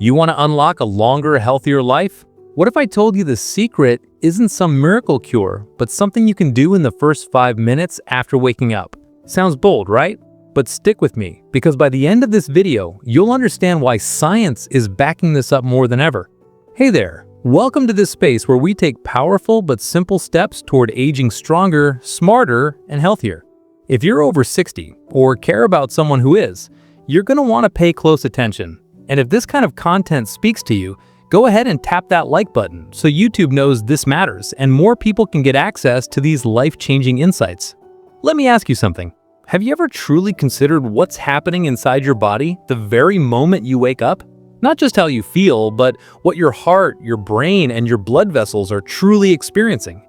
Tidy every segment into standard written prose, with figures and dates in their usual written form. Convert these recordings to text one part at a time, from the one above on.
You want to unlock a longer, healthier life? What if I told you the secret isn't some miracle cure, but something you can do in the first 5 minutes after waking up? Sounds bold, right? But stick with me, because by the end of this video, you'll understand why science is backing this up more than ever. Hey there, welcome to this space where we take powerful but simple steps toward aging stronger, smarter, and healthier. If you're over 60 or care about someone who is, you're going to want to pay close attention. And if this kind of content speaks to you, go ahead and tap that like button so YouTube knows this matters and more people can get access to these life-changing insights. Let me ask you something. Have you ever truly considered what's happening inside your body the very moment you wake up? Not just how you feel, but what your heart, your brain, and your blood vessels are truly experiencing.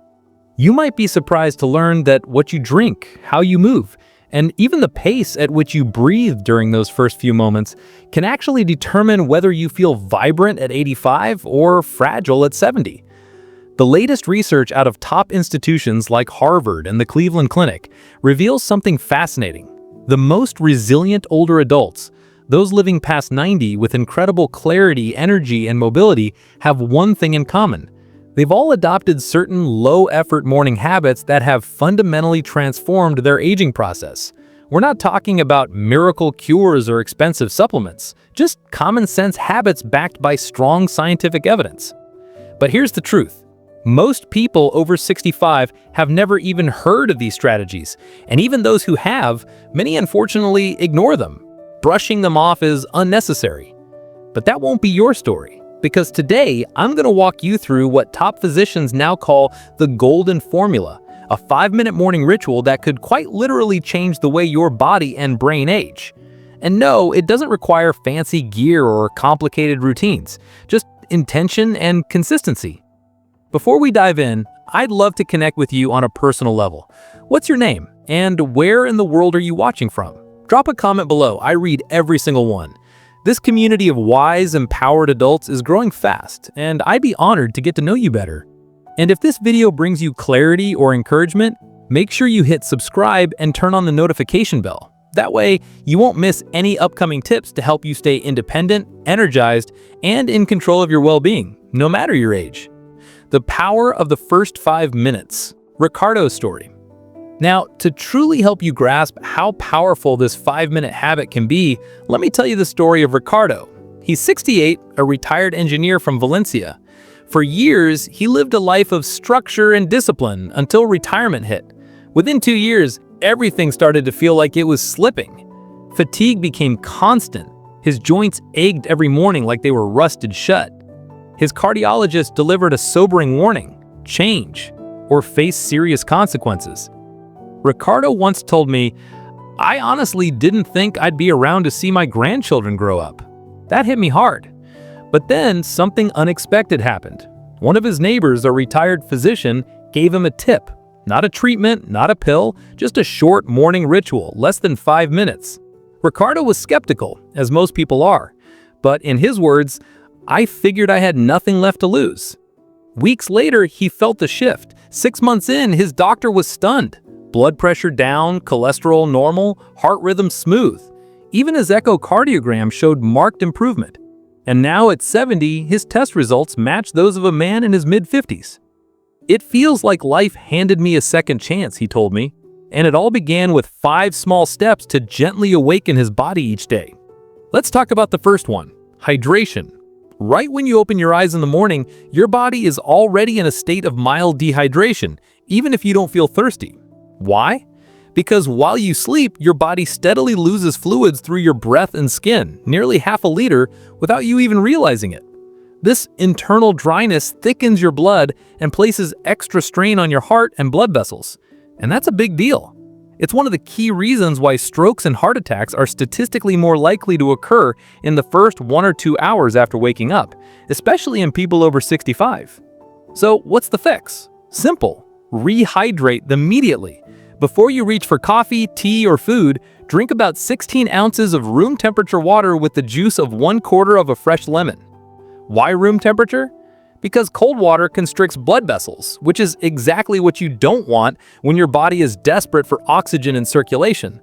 You might be surprised to learn that what you drink, how you move, and even the pace at which you breathe during those first few moments can actually determine whether you feel vibrant at 85 or fragile at 70. The latest research out of top institutions like Harvard and the Cleveland Clinic reveals something fascinating. The most resilient older adults, those living past 90 with incredible clarity, energy, and mobility, have one thing in common. They've all adopted certain low-effort morning habits that have fundamentally transformed their aging process. We're not talking about miracle cures or expensive supplements, just common-sense habits backed by strong scientific evidence. But here's the truth. Most people over 65 have never even heard of these strategies, and even those who have, many unfortunately ignore them. Brushing them off is unnecessary. But that won't be your story. Because today, I'm going to walk you through what top physicians now call the golden formula, a 5-minute morning ritual that could quite literally change the way your body and brain age. And no, it doesn't require fancy gear or complicated routines, just intention and consistency. Before we dive in, I'd love to connect with you on a personal level. What's your name? And where in the world are you watching from? Drop a comment below. I read every single one. This community of wise, empowered adults is growing fast, and I'd be honored to get to know you better. And if this video brings you clarity or encouragement, make sure you hit subscribe and turn on the notification bell. That way, you won't miss any upcoming tips to help you stay independent, energized, and in control of your well-being, no matter your age. The power of the first 5 minutes. Ricardo's story. Now, to truly help you grasp how powerful this 5-minute habit can be, let me tell you the story of Ricardo. He's 68, a retired engineer from Valencia. For years, he lived a life of structure and discipline until retirement hit. Within 2 years, everything started to feel like it was slipping. Fatigue became constant. His joints ached every morning like they were rusted shut. His cardiologist delivered a sobering warning: change, or face serious consequences. Ricardo once told me, "I honestly didn't think I'd be around to see my grandchildren grow up." That hit me hard. But then something unexpected happened. One of his neighbors, a retired physician, gave him a tip. Not a treatment, not a pill, just a short morning ritual, less than 5 minutes. Ricardo was skeptical, as most people are. But in his words, "I figured I had nothing left to lose." Weeks later, he felt the shift. 6 months in, his doctor was stunned. Blood pressure down, cholesterol normal, heart rhythm smooth. Even his echocardiogram showed marked improvement. And now at 70, his test results match those of a man in his mid-50s. "It feels like life handed me a second chance," he told me. And it all began with 5 small steps to gently awaken his body each day. Let's talk about the first one: hydration. Right when you open your eyes in the morning, your body is already in a state of mild dehydration, even if you don't feel thirsty. Why? Because while you sleep, your body steadily loses fluids through your breath and skin, nearly half a liter, without you even realizing it. This internal dryness thickens your blood and places extra strain on your heart and blood vessels. And that's a big deal. It's one of the key reasons why strokes and heart attacks are statistically more likely to occur in the first 1 or 2 hours after waking up, especially in people over 65. So what's the fix? Simple. Rehydrate immediately. Before you reach for coffee, tea, or food, drink about 16 ounces of room temperature water with the juice of 1/4 of a fresh lemon. Why room temperature? Because cold water constricts blood vessels, which is exactly what you don't want when your body is desperate for oxygen and circulation.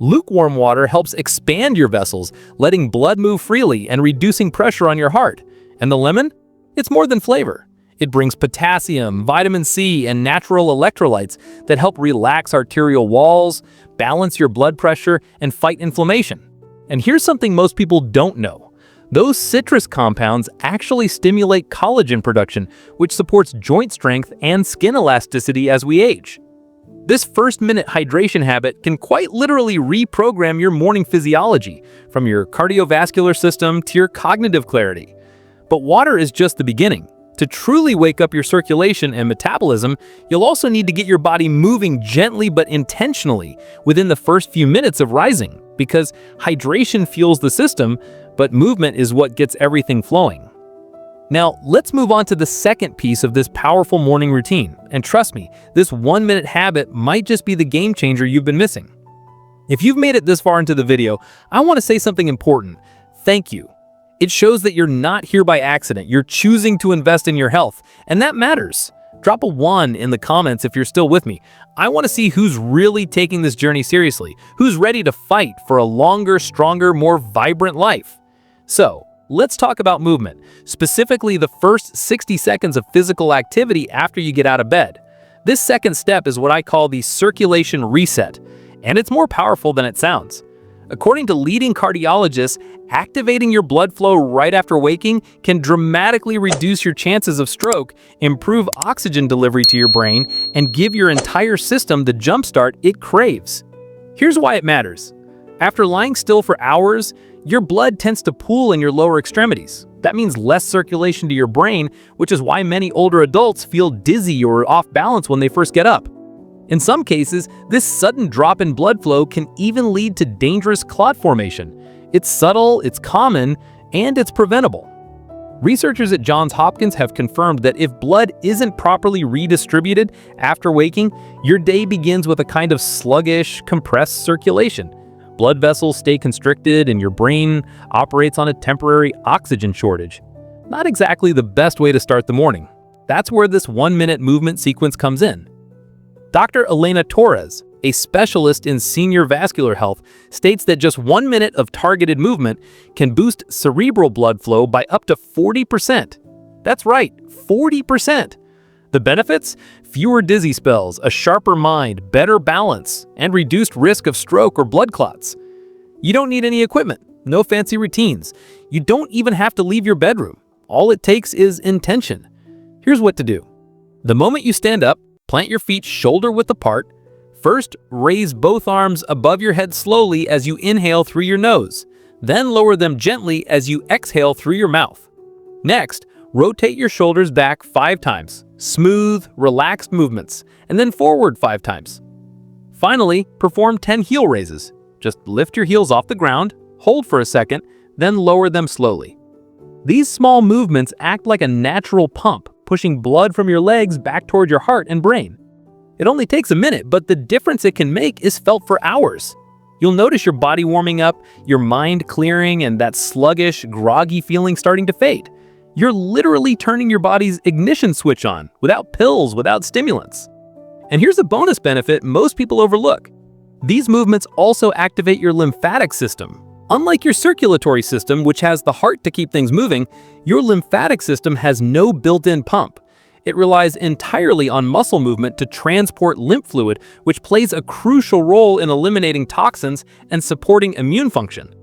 Lukewarm water helps expand your vessels, letting blood move freely and reducing pressure on your heart. And the lemon? It's more than flavor. It brings potassium, vitamin C, and natural electrolytes that help relax arterial walls, balance your blood pressure, and fight inflammation. And here's something most people don't know. Those citrus compounds actually stimulate collagen production, which supports joint strength and skin elasticity as we age. This first-minute hydration habit can quite literally reprogram your morning physiology, from your cardiovascular system to your cognitive clarity. But water is just the beginning. To truly wake up your circulation and metabolism, you'll also need to get your body moving gently but intentionally within the first few minutes of rising, because hydration fuels the system, but movement is what gets everything flowing. Now, let's move on to the second piece of this powerful morning routine. And trust me, this 1-minute habit might just be the game changer you've been missing. If you've made it this far into the video, I want to say something important. Thank you. It shows that you're not here by accident. You're choosing to invest in your health, and that matters. Drop a 1 in the comments if you're still with me. I want to see who's really taking this journey seriously, who's ready to fight for a longer, stronger, more vibrant life. So, let's talk about movement, specifically the first 60 seconds of physical activity after you get out of bed. This second step is what I call the circulation reset, and it's more powerful than it sounds. According to leading cardiologists, activating your blood flow right after waking can dramatically reduce your chances of stroke, improve oxygen delivery to your brain, and give your entire system the jumpstart it craves. Here's why it matters. After lying still for hours, your blood tends to pool in your lower extremities. That means less circulation to your brain, which is why many older adults feel dizzy or off balance when they first get up. In some cases, this sudden drop in blood flow can even lead to dangerous clot formation. It's subtle, it's common, and it's preventable. Researchers at Johns Hopkins have confirmed that if blood isn't properly redistributed after waking, your day begins with a kind of sluggish, compressed circulation. Blood vessels stay constricted and your brain operates on a temporary oxygen shortage. Not exactly the best way to start the morning. That's where this 1-minute movement sequence comes in. Dr. Elena Torres, a specialist in senior vascular health, states that just 1 minute of targeted movement can boost cerebral blood flow by up to 40%. That's right, 40%. The benefits? Fewer dizzy spells, a sharper mind, better balance, and reduced risk of stroke or blood clots. You don't need any equipment, no fancy routines. You don't even have to leave your bedroom. All it takes is intention. Here's what to do. The moment you stand up, plant your feet shoulder-width apart. First, raise both arms above your head slowly as you inhale through your nose. Then lower them gently as you exhale through your mouth. Next, rotate your shoulders back 5 times. Smooth, relaxed movements, and then forward 5 times. Finally, perform 10 heel raises. Just lift your heels off the ground, hold for a second, then lower them slowly. These small movements act like a natural pump, pushing blood from your legs back toward your heart and brain. It only takes a minute, but the difference it can make is felt for hours. You'll notice your body warming up, your mind clearing, and that sluggish, groggy feeling starting to fade. You're literally turning your body's ignition switch on, without pills, without stimulants. And here's a bonus benefit most people overlook. These movements also activate your lymphatic system. Unlike your circulatory system, which has the heart to keep things moving, your lymphatic system has no built-in pump. It relies entirely on muscle movement to transport lymph fluid, which plays a crucial role in eliminating toxins and supporting immune function.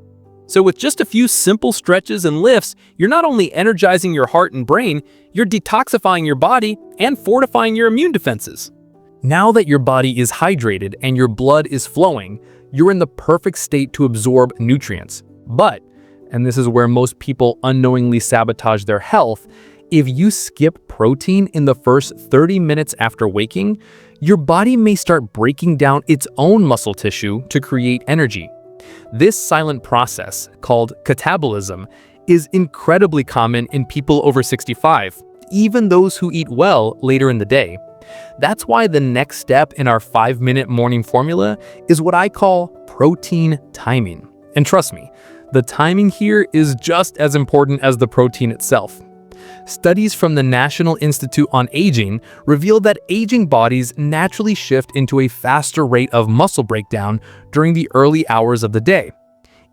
So with just a few simple stretches and lifts, you're not only energizing your heart and brain, you're detoxifying your body and fortifying your immune defenses. Now that your body is hydrated and your blood is flowing, you're in the perfect state to absorb nutrients. But, and this is where most people unknowingly sabotage their health, if you skip protein in the first 30 minutes after waking, your body may start breaking down its own muscle tissue to create energy. This silent process, called catabolism, is incredibly common in people over 65, even those who eat well later in the day. That's why the next step in our 5-minute morning formula is what I call protein timing. And trust me, the timing here is just as important as the protein itself. Studies from the National Institute on Aging reveal that aging bodies naturally shift into a faster rate of muscle breakdown during the early hours of the day.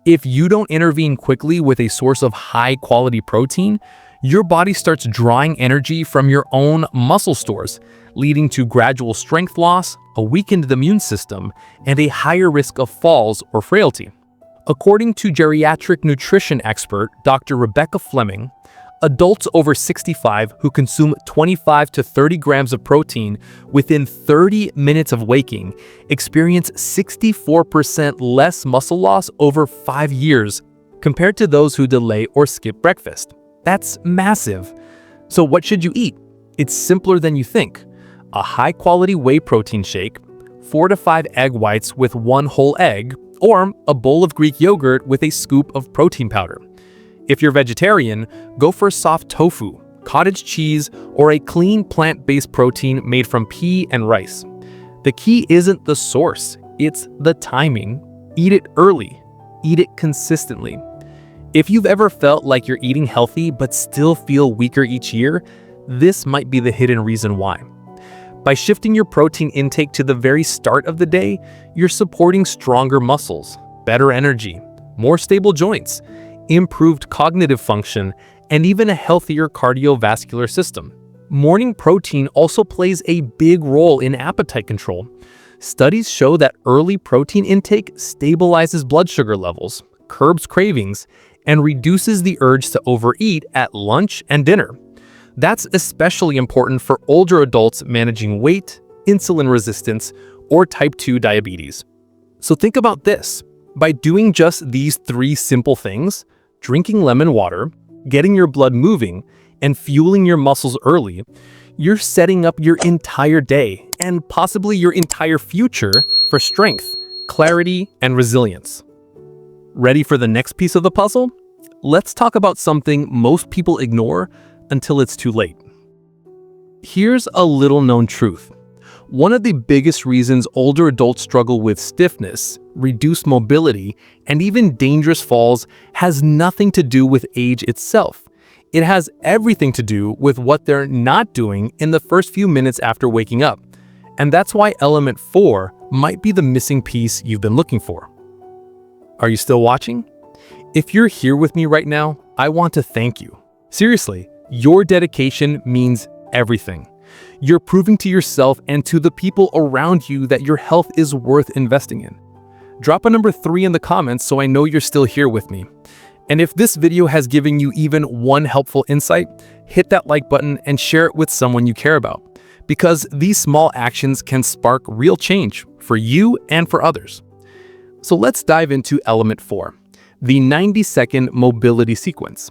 If you don't intervene quickly with a source of high-quality protein, your body starts drawing energy from your own muscle stores, leading to gradual strength loss, a weakened immune system, and a higher risk of falls or frailty. According to geriatric nutrition expert Dr. Rebecca Fleming, adults over 65 who consume 25 to 30 grams of protein within 30 minutes of waking experience 64% less muscle loss over 5 years compared to those who delay or skip breakfast. That's massive. So what should you eat? It's simpler than you think. A high-quality whey protein shake, 4 to 5 egg whites with 1 whole egg, or a bowl of Greek yogurt with a scoop of protein powder. If you're vegetarian, go for soft tofu, cottage cheese, or a clean plant-based protein made from pea and rice. The key isn't the source, it's the timing. Eat it early. Eat it consistently. If you've ever felt like you're eating healthy but still feel weaker each year, this might be the hidden reason why. By shifting your protein intake to the very start of the day, you're supporting stronger muscles, better energy, more stable joints, improved cognitive function, and even a healthier cardiovascular system. Morning protein also plays a big role in appetite control. Studies show that early protein intake stabilizes blood sugar levels, curbs cravings, and reduces the urge to overeat at lunch and dinner. That's especially important for older adults managing weight, insulin resistance, or type 2 diabetes. So think about this. By doing just these 3 simple things, drinking lemon water, getting your blood moving, and fueling your muscles early, you're setting up your entire day and possibly your entire future for strength, clarity, and resilience. Ready for the next piece of the puzzle? Let's talk about something most people ignore until it's too late. Here's a little-known truth. One of the biggest reasons older adults struggle with stiffness, reduced mobility, and even dangerous falls has nothing to do with age itself. It has everything to do with what they're not doing in the first few minutes after waking up. And that's why element 4 might be the missing piece you've been looking for. Are you still watching? If you're here with me right now, I want to thank you. Seriously, your dedication means everything. You're proving to yourself and to the people around you that your health is worth investing in. Drop a number 3 in the comments so I know you're still here with me. And if this video has given you even one helpful insight, hit that like button and share it with someone you care about, because these small actions can spark real change for you and for others. So let's dive into element 4, the 90-second mobility sequence.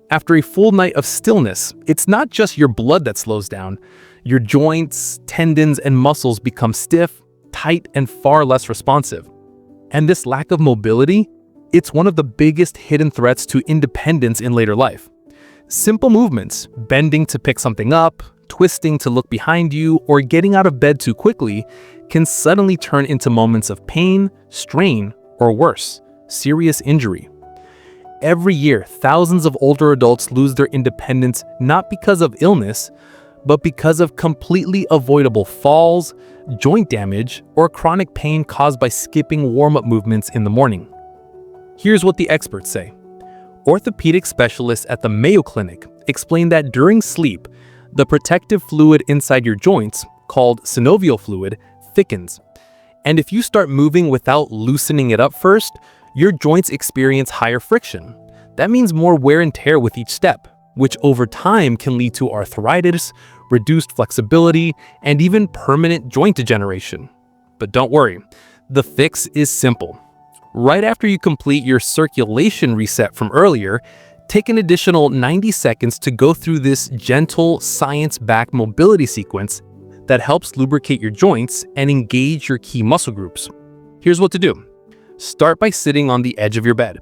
After a full night of stillness, it's not just your blood that slows down. Your joints, tendons, and muscles become stiff, tight, and far less responsive. And this lack of mobility, it's one of the biggest hidden threats to independence in later life. Simple movements, bending to pick something up, twisting to look behind you, or getting out of bed too quickly, can suddenly turn into moments of pain, strain, or worse, serious injury. Every year, thousands of older adults lose their independence not because of illness, but because of completely avoidable falls, joint damage, or chronic pain caused by skipping warm-up movements in the morning. Here's what the experts say. Orthopedic specialists at the Mayo Clinic explain that during sleep, the protective fluid inside your joints, called synovial fluid, thickens. And if you start moving without loosening it up first, your joints experience higher friction. That means more wear and tear with each step, which over time can lead to arthritis, reduced flexibility, and even permanent joint degeneration. But don't worry, the fix is simple. Right after you complete your circulation reset from earlier, take an additional 90 seconds to go through this gentle, science-backed mobility sequence that helps lubricate your joints and engage your key muscle groups. Here's what to do. Start by sitting on the edge of your bed.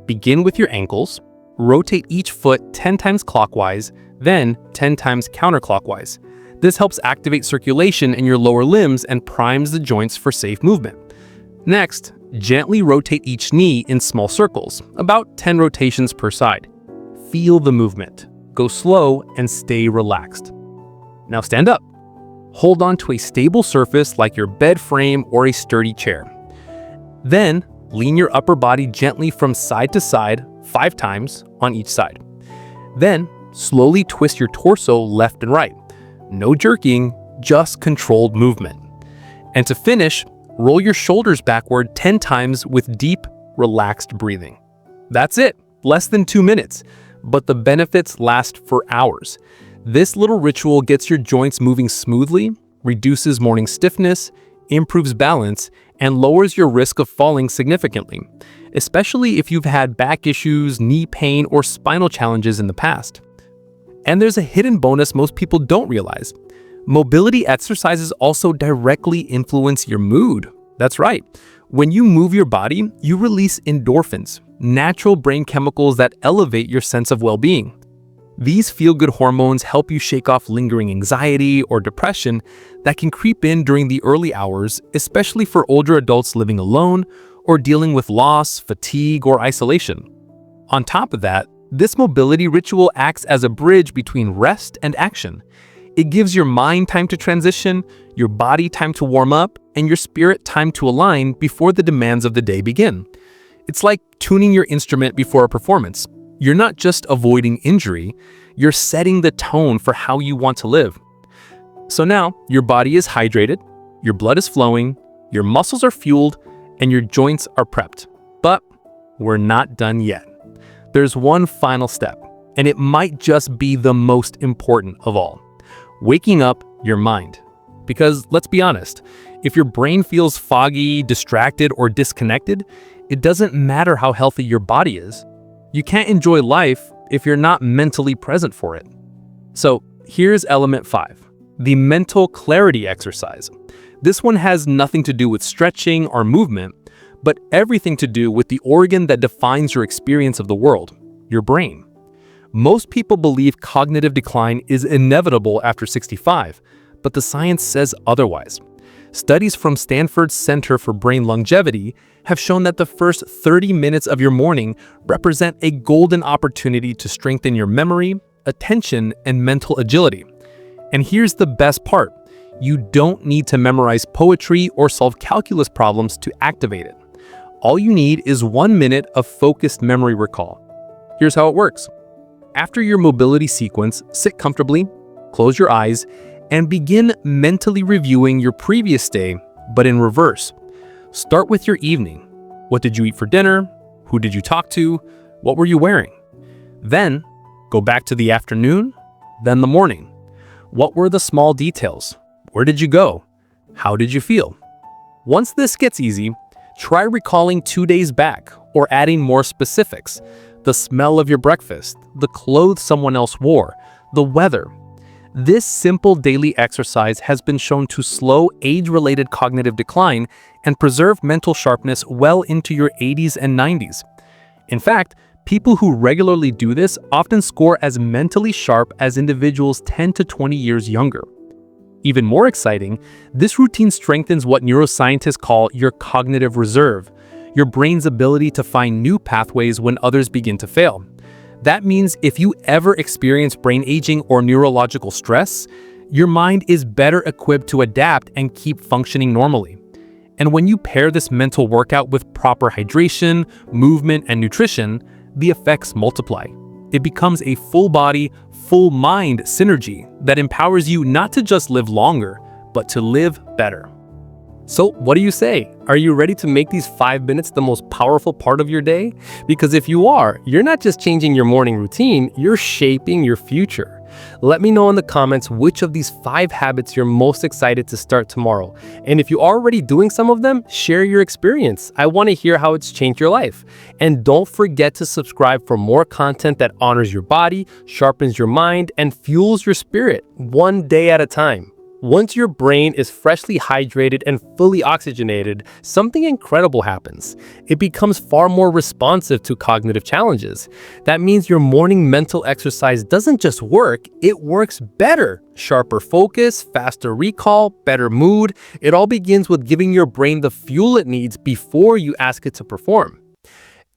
Begin with your ankles, rotate each foot 10 times clockwise, then 10 times counterclockwise. This helps activate circulation in your lower limbs and primes the joints for safe movement. Next, gently rotate each knee in small circles, about 10 rotations per side. Feel the movement. go slow and stay relaxed. Now stand up. Hold on to a stable surface like your bed frame or a sturdy chair. Then, lean your upper body gently from side to side 5 times on each side. Then, slowly twist your torso left and right. No jerking, just controlled movement. And to finish, roll your shoulders backward 10 times with deep, relaxed breathing. That's it, less than 2 minutes, but the benefits last for hours. This little ritual gets your joints moving smoothly, reduces morning stiffness, improves balance, and lowers your risk of falling significantly, especially if you've had back issues, knee pain, or spinal challenges in the past. And there's a hidden bonus most people don't realize. Mobility exercises also directly influence your mood. That's right. When you move your body, you release endorphins, natural brain chemicals that elevate your sense of well-being. These feel-good hormones help you shake off lingering anxiety or depression that can creep in during the early hours, especially for older adults living alone or dealing with loss, fatigue, or isolation. On top of that, this mobility ritual acts as a bridge between rest and action. It gives your mind time to transition, your body time to warm up, and your spirit time to align before the demands of the day begin. It's like tuning your instrument before a performance. You're not just avoiding injury, you're setting the tone for how you want to live. So now, your body is hydrated, your blood is flowing, your muscles are fueled, and your joints are prepped. But we're not done yet. There's one final step, and it might just be the most important of all. Waking up your mind. Because let's be honest, if your brain feels foggy, distracted, or disconnected, it doesn't matter how healthy your body is. You can't enjoy life if you're not mentally present for it. So here's element 5, the mental clarity exercise. This one has nothing to do with stretching or movement, but everything to do with the organ that defines your experience of the world, your brain. Most people believe cognitive decline is inevitable after 65, but the science says otherwise. Studies from Stanford's Center for Brain Longevity have shown that the first 30 minutes of your morning represent a golden opportunity to strengthen your memory, attention, and mental agility. And here's the best part. You don't need to memorize poetry or solve calculus problems to activate it. All you need is 1 minute of focused memory recall. Here's how it works. After your mobility sequence, sit comfortably, close your eyes, and begin mentally reviewing your previous day, but in reverse. Start with your evening. What did you eat for dinner? Who did you talk to? What were you wearing? Then, go back to the afternoon, then the morning. What were the small details? Where did you go? How did you feel? Once this gets easy, try recalling 2 days back or adding more specifics. The smell of your breakfast, the clothes someone else wore, the weather. This simple daily exercise has been shown to slow age-related cognitive decline and preserve mental sharpness well into your 80s and 90s. In fact, people who regularly do this often score as mentally sharp as individuals 10 to 20 years younger. Even more exciting, this routine strengthens what neuroscientists call your cognitive reserve, your brain's ability to find new pathways when others begin to fail. That means if you ever experience brain aging or neurological stress, your mind is better equipped to adapt and keep functioning normally. And when you pair this mental workout with proper hydration, movement, and nutrition, the effects multiply. It becomes a full-body, full-mind synergy that empowers you not to just live longer, but to live better. So what do you say? Are you ready to make these 5 minutes the most powerful part of your day? Because if you are, you're not just changing your morning routine, you're shaping your future. Let me know in the comments which of these 5 habits you're most excited to start tomorrow. And if you're already doing some of them, share your experience. I want to hear how it's changed your life. And don't forget to subscribe for more content that honors your body, sharpens your mind, and fuels your spirit, one day at a time. Once your brain is freshly hydrated and fully oxygenated, something incredible happens. It becomes far more responsive to cognitive challenges. That means your morning mental exercise doesn't just work, it works better. Sharper focus, faster recall, better mood. It all begins with giving your brain the fuel it needs before you ask it to perform.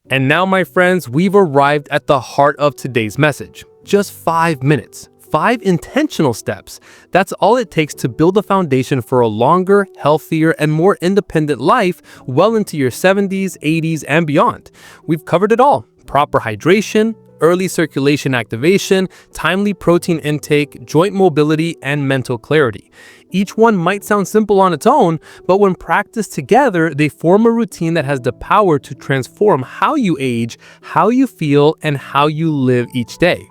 And now, my friends, we've arrived at the heart of today's message. Just 5 minutes. 5 intentional steps. That's all it takes to build a foundation for a longer, healthier, and more independent life well into your 70s, 80s, and beyond. We've covered it all. Proper hydration, early circulation activation, timely protein intake, joint mobility, and mental clarity. Each one might sound simple on its own, but when practiced together, they form a routine that has the power to transform how you age, how you feel, and how you live each day.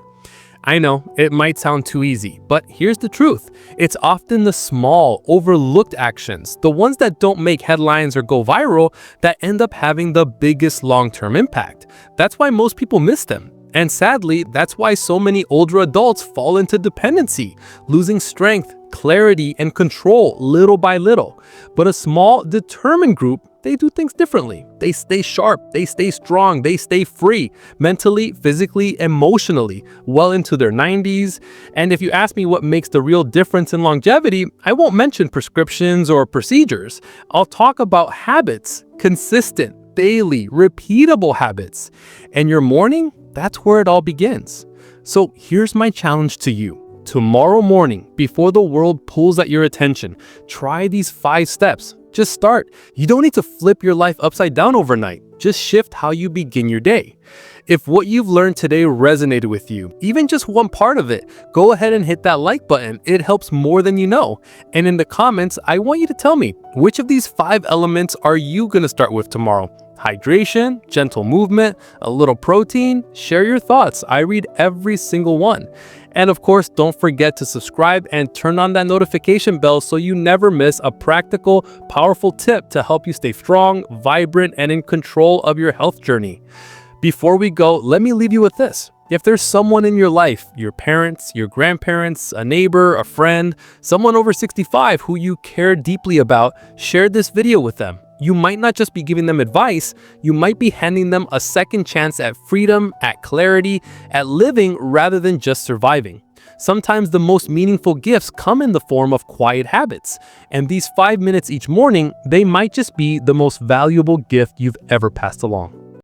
I know, it might sound too easy, but here's the truth. It's often the small, overlooked actions, the ones that don't make headlines or go viral, that end up having the biggest long-term impact. That's why most people miss them. And sadly, that's why so many older adults fall into dependency, losing strength, clarity, and control little by little. But a small, determined group, they do things differently. They stay sharp, they stay strong, they stay free, mentally, physically, emotionally, well into their 90s. And if you ask me what makes the real difference in longevity, I won't mention prescriptions or procedures. I'll talk about habits, consistent, daily, repeatable habits. And your morning, that's where it all begins. So here's my challenge to you. Tomorrow morning, before the world pulls at your attention, try these 5 steps. Just start. You don't need to flip your life upside down overnight. Just shift how you begin your day. If what you've learned today resonated with you, even just one part of it, go ahead and hit that like button. It helps more than you know. And in the comments, I want you to tell me, which of these 5 elements are you going to start with tomorrow? Hydration, gentle movement, a little protein? Share your thoughts. I read every single one. And of course, don't forget to subscribe and turn on that notification bell so you never miss a practical, powerful tip to help you stay strong, vibrant, and in control of your health journey. Before we go, let me leave you with this. If there's someone in your life, your parents, your grandparents, a neighbor, a friend, someone over 65 who you care deeply about, share this video with them. You might not just be giving them advice, you might be handing them a second chance at freedom, at clarity, at living rather than just surviving. Sometimes the most meaningful gifts come in the form of quiet habits, and these 5 minutes each morning, they might just be the most valuable gift you've ever passed along.